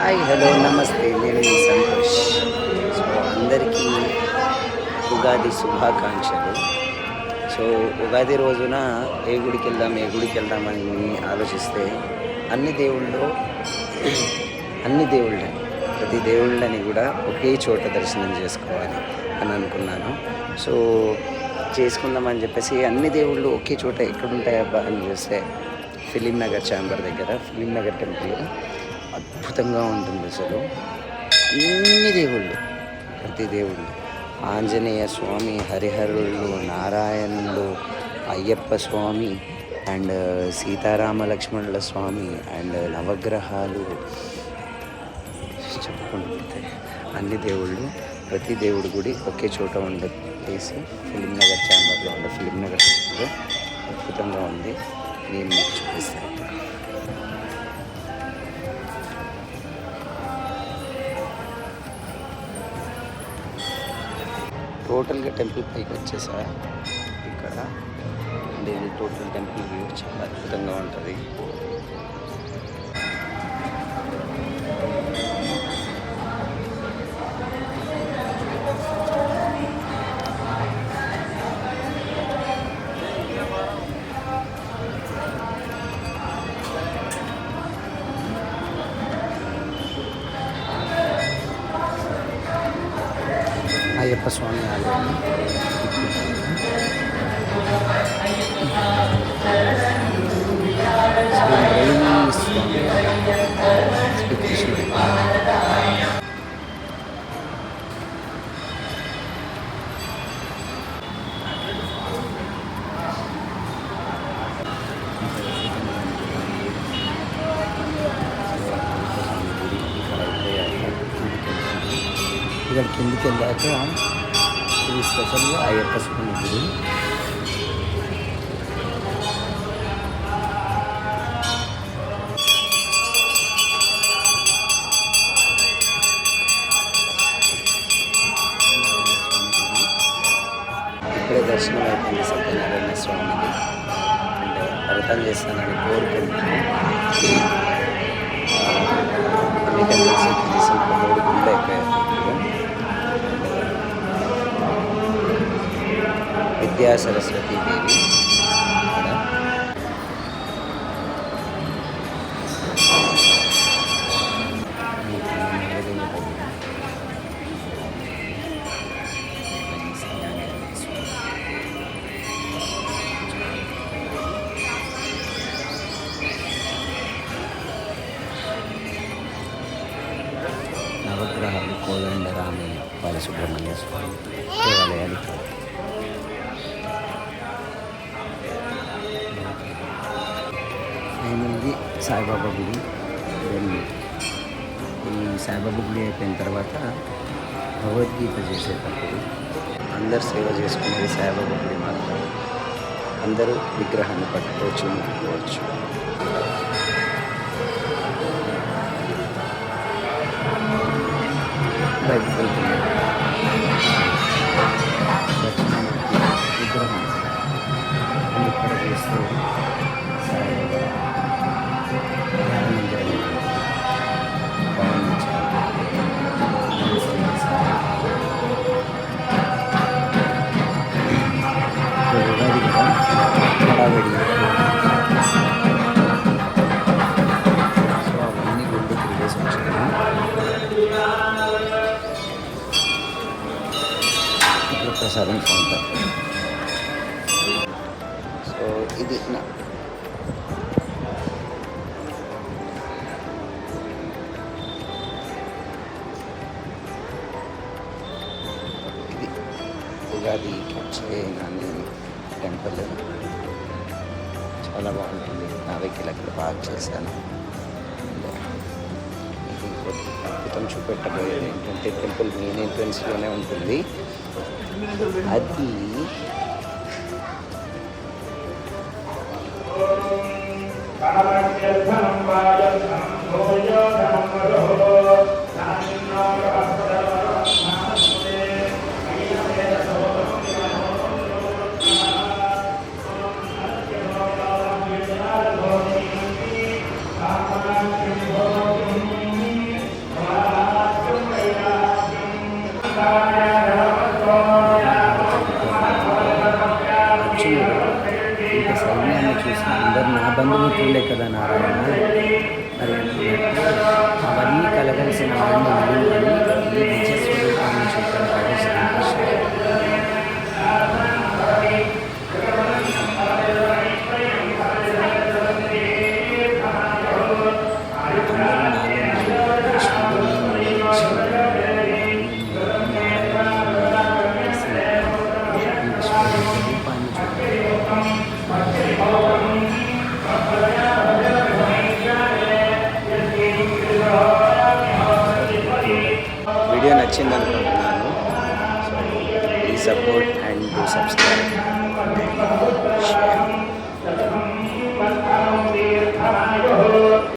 Hi hello నమస్తే నేను మీ Santosh. So అందరికీ ఉగాది శుభాకాంక్షలు. సో ఉగాది రోజున ఏ గుడికి వెళ్దామని ఆలోచిస్తే అన్ని దేవుళ్ళు అన్ని దేవుళ్ళని ప్రతి దేవుళ్ళని కూడా ఒకే చోట దర్శనం చేసుకోవాలి అని అనుకున్నాను. సో చేసుకుందామని చెప్పేసి అన్ని దేవుళ్ళు ఒకే చోట ఎక్కడుంటాయబ్బా అని చూస్తే ఫిలిం నగర్ ఛాంబర్ దగ్గర ఫిలిం నగర్ టెంపుల్ అద్భుతంగా ఉంటుంది. అసలు అన్ని దేవుళ్ళు ప్రతి దేవుళ్ళు ఆంజనేయ స్వామి, హరిహరులు, నారాయణులు, అయ్యప్ప స్వామి అండ్ సీతారామ లక్ష్మణుల స్వామి అండ్ నవగ్రహాలు చెప్పుకుంటే అన్ని దేవుళ్ళు ప్రతి దేవుడి గుడి ఒకే చోట ఉండే ప్లేస్ ఫిలిం నగర్ ఛాంబర్లో ఉండే ఫిలిం నగర్ అద్భుతంగా ఉంది. నేను మీకు చూపిస్తాను. టోటల్గా టెంపుల్ పైకి వచ్చేసా. ఇక్కడ ఇది టోటల్ టెంపుల్ వ్యూ చాలా అద్భుతంగా ఉంటుంది. అయ్యప్ప స్వామి ఆలయం శ్రీకృష్ణుడు. ఇక్కడ కిందికి వెళ్ళాక ఇది స్పెషల్గా అయ్యప్ప స్వామి గుడి. ఇప్పుడే దర్శనం అయిపోయింది సత్యనారాయణ స్వామిది. అండ్ వ్రతం చేస్తానని కోరుకుంటున్నాను. అన్ని టెంపుల్స్ రీసెంట్గా 3 గుళ్ళు అయిపోయాయి. విద్యా సరస్వతి దేవి నవగ్రహాలు కోదండరామయ్య బాలసుబ్రహ్మణ్య స్వామి దేవాలయాలు. ఇది సాయిబాబా గుడి. ఈ సాయిబాబా గుడి అయిపోయిన తర్వాత భగవద్గీత చేసేటప్పుడు అందరు సేవ చేసుకునేది సాయిబాబా గుడి మాత్రం. అందరూ విగ్రహాన్ని పట్టుకోవచ్చు, ముట్టుకోవచ్చు. బయటకు వెళ్తున్నారు. విగ్రహం ఇక్కడ చేస్తూ హడావిడి. సో అవన్నీ గుళ్ళు తిరిగేసి వచ్చాను. ఇప్పుడు ప్రసాదం కౌంటర్. సో ఇది నా ఉగాదికి వచ్చే గాంధీ టెంపుల్ చాలా బాగుంటుంది. నా వెహికల్ అక్కడ పార్క్ చేశాను. మీకు ఇంకోటి అద్భుతం చూపెట్టబోయేది ఏంటంటే టెంపుల్ మెయిన్ ఎంట్రన్స్లోనే ఉంటుంది. అది బంధుమిత్రులే కదా నారాయణ మరి అన్నట్టు అవన్నీ కలగలిసిన వాడిని నేను అని ఈ నిజ స్వరూపాన్ని చూపడానికి శ్రీకృష్ణుడు. వీడియో నచ్చింది అనుకుంటున్నాను. So please support and do subscribe.